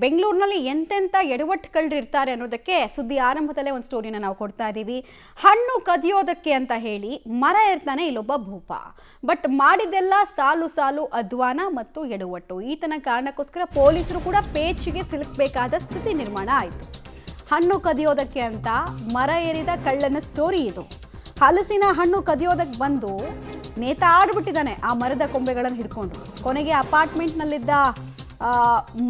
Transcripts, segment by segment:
ಬೆಂಗಳೂರಿನಲ್ಲಿ ಎಂತೆಂಥ ಎಡವಟ್ಟುಗಳು ಇರ್ತಾರೆ ಅನ್ನೋದಕ್ಕೆ ಸುದ್ದಿ ಆರಂಭದಲ್ಲೇ ಒಂದು ಸ್ಟೋರಿನ ನಾವು ಕೊಡ್ತಾ ಇದ್ದೀವಿ. ಹಣ್ಣು ಕದಿಯೋದಕ್ಕೆ ಅಂತ ಹೇಳಿ ಮರ ಇರ್ತಾನೆ ಇಲ್ಲೊಬ್ಬ ಭೂಪ. ಬಟ್ ಮಾಡಿದೆಲ್ಲ ಸಾಲು ಸಾಲು ಅಧ್ವಾನ ಮತ್ತು ಎಡವಟ್ಟು. ಈತನ ಕಾರಣಕ್ಕೋಸ್ಕರ ಪೊಲೀಸರು ಕೂಡ ಪೇಚಿಗೆ ಸಿಲುಕಬೇಕಾದ ಸ್ಥಿತಿ ನಿರ್ಮಾಣ ಆಯಿತು. ಹಣ್ಣು ಕದಿಯೋದಕ್ಕೆ ಅಂತ ಮರ ಏರಿದ ಕಳ್ಳನ ಸ್ಟೋರಿ ಇದು. ಹಲಸಿನ ಹಣ್ಣು ಕದಿಯೋದಕ್ಕೆ ಬಂದು ನೇತಾಡ್ಬಿಟ್ಟಿದ್ದಾನೆ ಆ ಮರದ ಕೊಂಬೆಗಳನ್ನು ಹಿಡ್ಕೊಂಡು. ಕೊನೆಗೆ ಅಪಾರ್ಟ್ಮೆಂಟ್ನಲ್ಲಿದ್ದ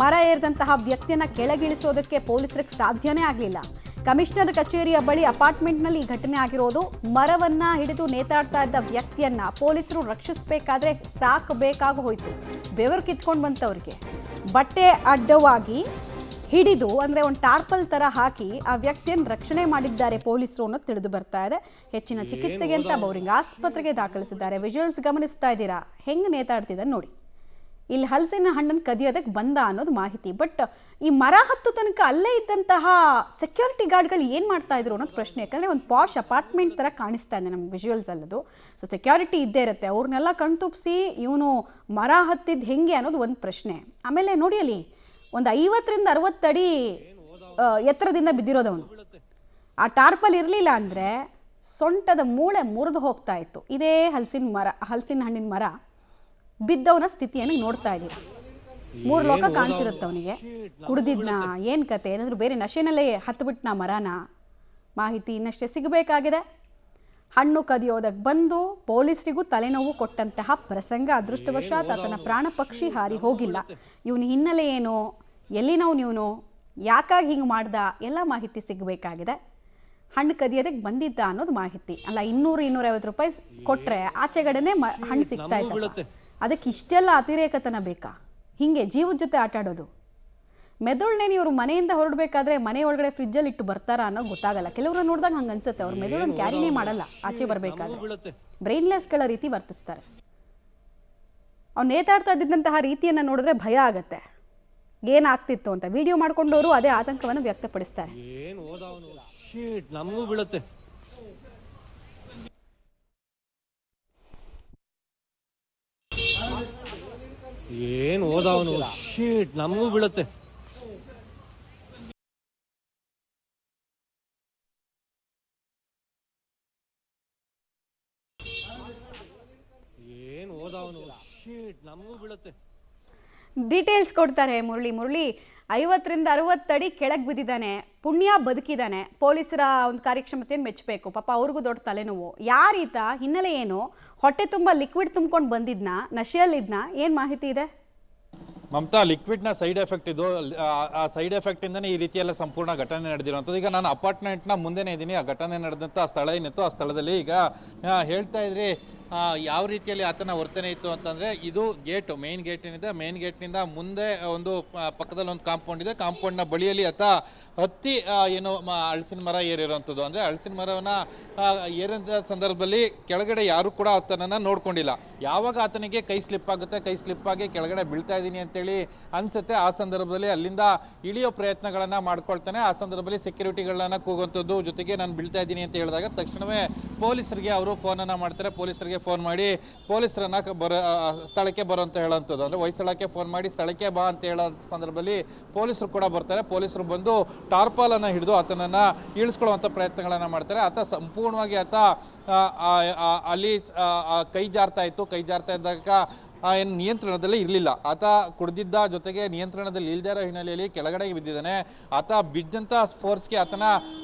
ಮರ ಏರಿದಂತಹ ವ್ಯಕ್ತಿಯನ್ನು ಕೆಳಗಿಳಿಸೋದಕ್ಕೆ ಪೊಲೀಸರಿಗೆ ಸಾಧ್ಯನೇ ಆಗಲಿಲ್ಲ. ಕಮಿಷನರ್ ಕಚೇರಿಯ ಬಳಿ ಅಪಾರ್ಟ್ಮೆಂಟ್ನಲ್ಲಿ ಈ ಘಟನೆ ಆಗಿರೋದು. ಮರವನ್ನ ಹಿಡಿದು ನೇತಾಡ್ತಾ ಇದ್ದ ವ್ಯಕ್ತಿಯನ್ನ ಪೊಲೀಸರು ರಕ್ಷಿಸಬೇಕಾದ್ರೆ ಸಾಕಬೇಕಾಗಿ ಹೋಯಿತು. ಬೆವರು ಕಿತ್ಕೊಂಡು ಬಂತವ್ರಿಗೆ. ಬಟ್ಟೆ ಅಡ್ಡವಾಗಿ ಹಿಡಿದು ಅಂದರೆ ಒಂದು ಟಾರ್ಪಲ್ ಥರ ಹಾಕಿ ಆ ವ್ಯಕ್ತಿಯನ್ನು ರಕ್ಷಣೆ ಮಾಡಿದ್ದಾರೆ ಪೊಲೀಸರು ಅನ್ನೋದು ತಿಳಿದು ಬರ್ತಾ ಇದೆ. ಹೆಚ್ಚಿನ ಚಿಕಿತ್ಸೆಗೆ ಅಂತ ಬೋರಿಂಗ್ ಆಸ್ಪತ್ರೆಗೆ ದಾಖಲಿಸಿದ್ದಾರೆ. ವಿಜುವಲ್ಸ್ ಗಮನಿಸ್ತಾ ಇದ್ದೀರಾ, ಹೆಂಗೆ ನೇತಾಡ್ತಿದ್ದಾನೆ ನೋಡಿ. ಇಲ್ಲಿ ಹಲಸಿನ ಹಣ್ಣನ್ನು ಕದಿಯೋದಕ್ಕೆ ಬಂದ ಅನ್ನೋದು ಮಾಹಿತಿ. ಬಟ್ ಈ ಮರ ಹತ್ತು ತನಕ ಅಲ್ಲೇ ಇದ್ದಂತಹ ಸೆಕ್ಯೂರಿಟಿ ಗಾರ್ಡ್ಗಳು ಏನು ಮಾಡ್ತಾ ಇದ್ರು ಅನ್ನೋದು ಪ್ರಶ್ನೆ. ಯಾಕಂದರೆ ಒಂದು ಪಾಶ್ ಅಪಾರ್ಟ್ಮೆಂಟ್ ಥರ ಕಾಣಿಸ್ತಾ ಇದೆ ನಮ್ಗೆ ವಿಜುವಲ್ಸ್ ಅಲ್ಲದು. ಸೊ ಸೆಕ್ಯೂರಿಟಿ ಇದ್ದೇ ಇರುತ್ತೆ. ಅವ್ರನ್ನೆಲ್ಲ ಕಣ್ತುಪ್ಪಿಸಿ ಇವನು ಮರ ಹತ್ತಿದ್ದು ಹೆಂಗೆ ಅನ್ನೋದು ಒಂದು ಪ್ರಶ್ನೆ. ಆಮೇಲೆ ನೋಡಿ ಅಲ್ಲಿ ಒಂದು 50ರಿಂದ 60 ಅಡಿ ಎತ್ತರದಿಂದ ಬಿದ್ದಿರೋದವನು. ಆ ಟಾರ್ಪಲ್ ಇರಲಿಲ್ಲ ಅಂದರೆ ಸೊಂಟದ ಮೂಳೆ ಮುರಿದು ಹೋಗ್ತಾ ಇತ್ತು. ಇದೇ ಹಲಸಿನ ಹಣ್ಣಿನ ಮರ ಬಿದ್ದವನ ಸ್ಥಿತಿಯನ್ನು ನೋಡ್ತಾ ಇದ್ದೀವಿ. 3 ಲೋಕ ಕಾಣಿಸಿರುತ್ತೆ ಅವನಿಗೆ. ಕುಡ್ದಿದ್ನ ಏನು ಕತೆ, ಏನಾದರೂ ಬೇರೆ ನಶೆನಲ್ಲೇ ಹತ್ತುಬಿಟ್ನ ಮರನ, ಮಾಹಿತಿ ಇನ್ನಷ್ಟೇ ಸಿಗಬೇಕಾಗಿದೆ. ಹಣ್ಣು ಕದಿಯೋದಕ್ಕೆ ಬಂದು ಪೊಲೀಸರಿಗೂ ತಲೆನೋವು ಕೊಟ್ಟಂತಹ ಪ್ರಸಂಗ. ಅದೃಷ್ಟವಶಾತ್ ಆತನ ಪ್ರಾಣ ಪಕ್ಷಿ ಹಾರಿ ಹೋಗಿಲ್ಲ. ಇವನ ಹಿನ್ನೆಲೆ ಏನು, ಎಲ್ಲಿನವನು ಇವನು, ಯಾಕಾಗಿ ಹಿಂಗೆ ಮಾಡ್ದ, ಎಲ್ಲ ಮಾಹಿತಿ ಸಿಗಬೇಕಾಗಿದೆ. ಹಣ್ಣು ಕದಿಯೋದಕ್ಕೆ ಬಂದಿದ್ದ ಅನ್ನೋದು ಮಾಹಿತಿ. ಅಲ್ಲ 200-250 ರೂಪಾಯಿ ಕೊಟ್ಟರೆ ಆಚೆಗಡೆನೆ ಹಣ್ಣು ಸಿಗ್ತಾ ಇತ್ತು. ಅದಕ್ಕೆ ಇಷ್ಟೆಲ್ಲ ಅತಿರೇಕತನ ಬೇಕಾ? ಹೀಗೆ ಜೀವದ ಜೊತೆ ಆಟ ಆಡೋದು. ಮೆದುಳನ್ನೇ ಇವರು ಮನೆಯಿಂದ ಹೊರಡಬೇಕಾದ್ರೆ ಮನೆ ಒಳಗಡೆ ಫ್ರಿಜ್ಜಲ್ಲಿ ಇಟ್ಟು ಬರ್ತಾರಾ ಅನ್ನೋದು ಗೊತ್ತಾಗಲ್ಲ. ಕೆಲವರು ನೋಡಿದಾಗ ಹಂಗೆ ಅನ್ಸುತ್ತೆ. ಅವ್ರ ಮೆದುಳನ್ನು ಕ್ಯಾರಿನೇ ಮಾಡಲ್ಲ ಆಚೆ ಬರಬೇಕಾದ್ರೆ. ಬ್ರೈನ್ಲೆಸ್ಗಳ ರೀತಿ ವರ್ತಿಸ್ತಾರೆ. ಅವ್ನು ನೇತಾಡ್ತಾ ಇದ್ದಂತಹ ರೀತಿಯನ್ನು ನೋಡಿದ್ರೆ ಭಯ ಆಗತ್ತೆ. ಏನಾಗ್ತಿತ್ತು ಅಂತ ವಿಡಿಯೋ ಮಾಡ್ಕೊಂಡವರು ಅದೇ ಆತಂಕವನ್ನು ವ್ಯಕ್ತಪಡಿಸ್ತಾರೆ. ನಮಗೂ ಬೀಳುತ್ತೆ. ಏನು ಓದವನು ಶೀಟ್ ನಮಗೂ ಬೀಳುತ್ತೆ. ಏನು ಓದವನು ಶೀಟ್ ನಮಗೂ ಬೀಳುತ್ತೆ. ಡೀಟೇಲ್ಸ್ ಕೊಡ್ತಾರೆ ಮುರಳಿ. 50ರಿಂದ 60 ಅಡಿ ಕೆಳಗೆ ಬಿದ್ದಿದ್ದಾನೆ. ಪುಣ್ಯ ಬದುಕಿದ್ದಾನೆ. ಪೊಲೀಸರ ಒಂದು ಕಾರ್ಯಕ್ಷಮತೆಯನ್ನು ಮೆಚ್ಚಬೇಕು. ಪಾಪ ಅವ್ರಿಗೂ ದೊಡ್ಡ ತಲೆನೋವು. ಯಾರೀತ, ಹಿನ್ನೆಲೆ ಏನು, ಹೊಟ್ಟೆ ತುಂಬ ಲಿಕ್ವಿಡ್ ತುಂಬ್ಕೊಂಡು ಬಂದಿದ್ನ, ನಶೆಯಲ್ಲಿದ್ನ, ಏನು ಮಾಹಿತಿ ಇದೆ? ಮಮತಾ, ಲಿಕ್ವಿಡ್ನ ಸೈಡ್ ಎಫೆಕ್ಟ್ ಇದು. ಆ ಸೈಡ್ ಎಫೆಕ್ಟಿಂದನೇ ಈ ರೀತಿಯೆಲ್ಲ ಸಂಪೂರ್ಣ ಘಟನೆ ನಡೆದಿರುವಂಥದ್ದು. ಈಗ ನಾನು ಅಪಾರ್ಟ್ಮೆಂಟ್ನ ಮುಂದೆನೇ ಇದ್ದೀನಿ. ಆ ಘಟನೆ ನಡೆದಂಥ ಸ್ಥಳ ಏನಿತ್ತು ಆ ಸ್ಥಳದಲ್ಲಿ ಈಗ ಹೇಳ್ತಾ ಇದ್ರಿ ಯಾವ ರೀತಿಯಲ್ಲಿ ಆತನ ವರ್ತನೆ ಇತ್ತು ಅಂತಂದರೆ, ಇದು ಗೇಟ್, ಮೇನ್ ಗೇಟ್ ಏನಿದೆ, ಮೇನ್ ಗೇಟ್ನಿಂದ ಮುಂದೆ ಒಂದು ಪಕ್ಕದಲ್ಲಿ ಒಂದು ಕಾಂಪೌಂಡ್ ಇದೆ. ಕಾಂಪೌಂಡ್ನ ಬಳಿಯಲ್ಲಿ ಆತ ಹತ್ತಿ ಏನು ಹಲಸಿನ ಮರ ಏರಿರುವಂಥದ್ದು. ಅಂದರೆ ಹಲಸಿನ ಮರವನ್ನು ಏರಿದ ಸಂದರ್ಭದಲ್ಲಿ ಕೆಳಗಡೆ ಯಾರು ಕೂಡ ಆತನನ್ನು ನೋಡ್ಕೊಂಡಿಲ್ಲ. ಯಾವಾಗ ಆತನಿಗೆ ಕೈ ಸ್ಲಿಪ್ ಆಗುತ್ತೆ, ಕೈ ಸ್ಲಿಪ್ ಆಗಿ ಕೆಳಗಡೆ ಬೀಳ್ತಾ ಇದ್ದೀನಿ ಅಂತೇಳಿ ಅನ್ಸುತ್ತೆ, ಆ ಸಂದರ್ಭದಲ್ಲಿ ಅಲ್ಲಿಂದ ಇಳಿಯೋ ಪ್ರಯತ್ನಗಳನ್ನು ಮಾಡ್ಕೊಳ್ತಾನೆ. ಆ ಸಂದರ್ಭದಲ್ಲಿ ಸೆಕ್ಯೂರಿಟಿಗಳನ್ನ ಕೂಗುವಂಥದ್ದು, ಜೊತೆಗೆ ನಾನು ಬೀಳ್ತಾ ಇದ್ದೀನಿ ಅಂತ ಹೇಳಿದಾಗ ತಕ್ಷಣವೇ ಪೊಲೀಸರಿಗೆ ಅವರು ಫೋನನ್ನು ಮಾಡ್ತಾರೆ. ಪೊಲೀಸರಿಗೆ ಫೋನ್ ಮಾಡಿ ಪೊಲೀಸರನ್ನ ಸ್ಥಳಕ್ಕೆ ಬರೋ ಅಂತ ಹೇಳೋಂಥದ್ದು. ಅಂದರೆ ಹೊಯ್ಸಳಕ್ಕೆ ಫೋನ್ ಮಾಡಿ ಸ್ಥಳಕ್ಕೆ ಬಾ ಅಂತ ಹೇಳೋ ಸಂದರ್ಭದಲ್ಲಿ ಪೊಲೀಸರು ಕೂಡ ಬರ್ತಾರೆ. ಪೊಲೀಸರು ಬಂದು ಟಾರ್ಪಾಲನ್ನು ಹಿಡಿದು ಆತನನ್ನು ಇಳಿಸ್ಕೊಳ್ಳುವಂಥ ಪ್ರಯತ್ನಗಳನ್ನು ಮಾಡ್ತಾರೆ. ಆತ ಸಂಪೂರ್ಣವಾಗಿ ಅಲ್ಲಿ ಕೈ ಜಾರ್ತಾ ಇತ್ತು. ಕೈ ಜಾರ್ತಾ ಇದ್ದಾಗ ಏನು ನಿಯಂತ್ರಣದಲ್ಲಿ ಇರಲಿಲ್ಲ. ಆತ ಕುಡಿದಿದ್ದ, ಜೊತೆಗೆ ನಿಯಂತ್ರಣದಲ್ಲಿ ಇಲ್ಲದೇ ಇರೋ ಹಿನ್ನೆಲೆಯಲ್ಲಿ ಕೆಳಗಡೆಗೆ ಬಿದ್ದಿದ್ದಾನೆ. ಆತ ಬಿದ್ದಂಥ ಫೋರ್ಸ್ಗೆ ಆತನ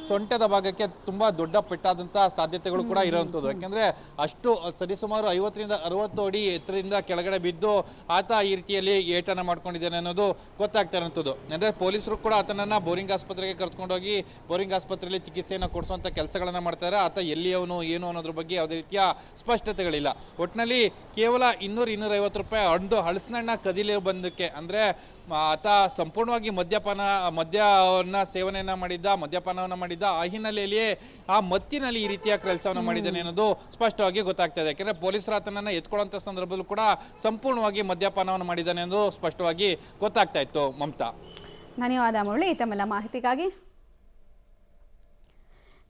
ಸೊಂಟದ ಭಾಗಕ್ಕೆ ತುಂಬ ದೊಡ್ಡ ಪೆಟ್ಟಾದಂಥ ಸಾಧ್ಯತೆಗಳು ಕೂಡ ಇರೋವಂಥದ್ದು. ಯಾಕೆಂದರೆ ಅಷ್ಟು ಸರಿಸುಮಾರು 50ರಿಂದ 60 ಅಡಿ ಎತ್ತರದಿಂದ ಕೆಳಗಡೆ ಬಿದ್ದು ಆತ ಈ ರೀತಿಯಲ್ಲಿ ಏಟನ್ನು ಮಾಡ್ಕೊಂಡಿದ್ದಾನೆ ಅನ್ನೋದು ಗೊತ್ತಾಗ್ತಾ ಇರೋಂಥದ್ದು. ಅಂದರೆ ಪೊಲೀಸರು ಕೂಡ ಆತನನ್ನು ಬೋರಿಂಗ್ ಆಸ್ಪತ್ರೆಗೆ ಕರ್ಕೊಂಡೋಗಿ ಬೋರಿಂಗ್ ಆಸ್ಪತ್ರೆಯಲ್ಲಿ ಚಿಕಿತ್ಸೆಯನ್ನು ಕೊಡಿಸುವಂಥ ಕೆಲಸಗಳನ್ನು ಮಾಡ್ತಾರೆ. ಆತ ಎಲ್ಲಿಯವನು ಏನು ಅನ್ನೋದ್ರ ಬಗ್ಗೆ ಯಾವುದೇ ರೀತಿಯ ಸ್ಪಷ್ಟತೆಗಳಿಲ್ಲ. ಒಟ್ಟಿನಲ್ಲಿ ಕೇವಲ 200-250 ರೂಪಾಯಿ ಒಂದು ಹಲಸಿನಣ್ಣ ಕದಿಲಿ ಬಂದಕ್ಕೆ, ಅಂದರೆ ಆತ ಸಂಪೂರ್ಣವಾಗಿ ಮದ್ಯವನ್ನು ಸೇವನೆಯನ್ನು ಮದ್ಯಪಾನವನ್ನು ಮಾಡಿದ್ದ. ಆ ಹಿನ್ನೆಲೆಯಲ್ಲಿಯೇ ಆ ಮತ್ತಿನಲ್ಲಿ ಈ ರೀತಿಯ ಕೆಲಸವನ್ನು ಮಾಡಿದ್ದಾನೆ ಅನ್ನೋದು ಸ್ಪಷ್ಟವಾಗಿ ಗೊತ್ತಾಗ್ತಾ ಇದೆ. ಯಾಕೆಂದರೆ ಪೊಲೀಸರು ಆತನನ್ನು ಎತ್ಕೊಳ್ಳುವಂಥ ಸಂದರ್ಭದಲ್ಲೂ ಕೂಡ ಸಂಪೂರ್ಣವಾಗಿ ಮದ್ಯಪಾನವನ್ನು ಮಾಡಿದ್ದಾನೆ ಅನ್ನೋದು ಸ್ಪಷ್ಟವಾಗಿ ಗೊತ್ತಾಗ್ತಾ ಇತ್ತು. ಮಮತಾ, ಧನ್ಯವಾದ ಮುರಳಿ ತಮ್ಮೆಲ್ಲ ಮಾಹಿತಿಗಾಗಿ.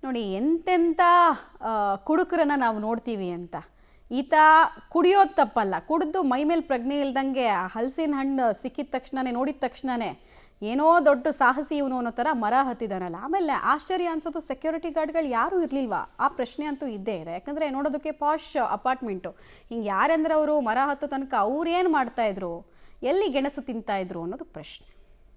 ನೋಡಿ ಎಂತೆಂಥ ಕುಡುಕರನ್ನು ನಾವು ನೋಡ್ತೀವಿ ಅಂತ. ಈತ ಕುಡಿಯೋದು ತಪ್ಪಲ್ಲ, ಕುಡಿದು ಮೈ ಮೇಲೆ ಪ್ರಜ್ಞೆ ಇಲ್ದಂಗೆ ಹಲಸಿನ ಹಣ್ಣು ಸಿಕ್ಕಿದ ತಕ್ಷಣನೇ, ನೋಡಿದ ತಕ್ಷಣನೇ ಏನೋ ದೊಡ್ಡ ಸಾಹಸಿ ಇವನು ಅನ್ನೋ ಥರ ಮರ ಹತ್ತಿದಾನಲ್ಲ. ಆಮೇಲೆ ಆಶ್ಚರ್ಯ ಅನ್ಸೋದು ಸೆಕ್ಯೂರಿಟಿ ಗಾರ್ಡ್ಗಳು ಯಾರೂ ಇರಲಿಲ್ವಾ? ಆ ಪ್ರಶ್ನೆ ಅಂತೂ ಇದ್ದೇ ಇದೆ. ಯಾಕಂದರೆ ನೋಡೋದಕ್ಕೆ ಪಾಶ್ ಅಪಾರ್ಟ್ಮೆಂಟು. ಹಿಂಗೆ ಯಾರೆಂದ್ರೆ ಅವರು ಮರ ಹತ್ತೋ ತನಕ ಅವ್ರು ಏನು ಮಾಡ್ತಾಯಿದ್ರು, ಎಲ್ಲಿ ಗೆಣಸು ತಿಂತಾಯಿದ್ರು ಅನ್ನೋದು ಪ್ರಶ್ನೆ.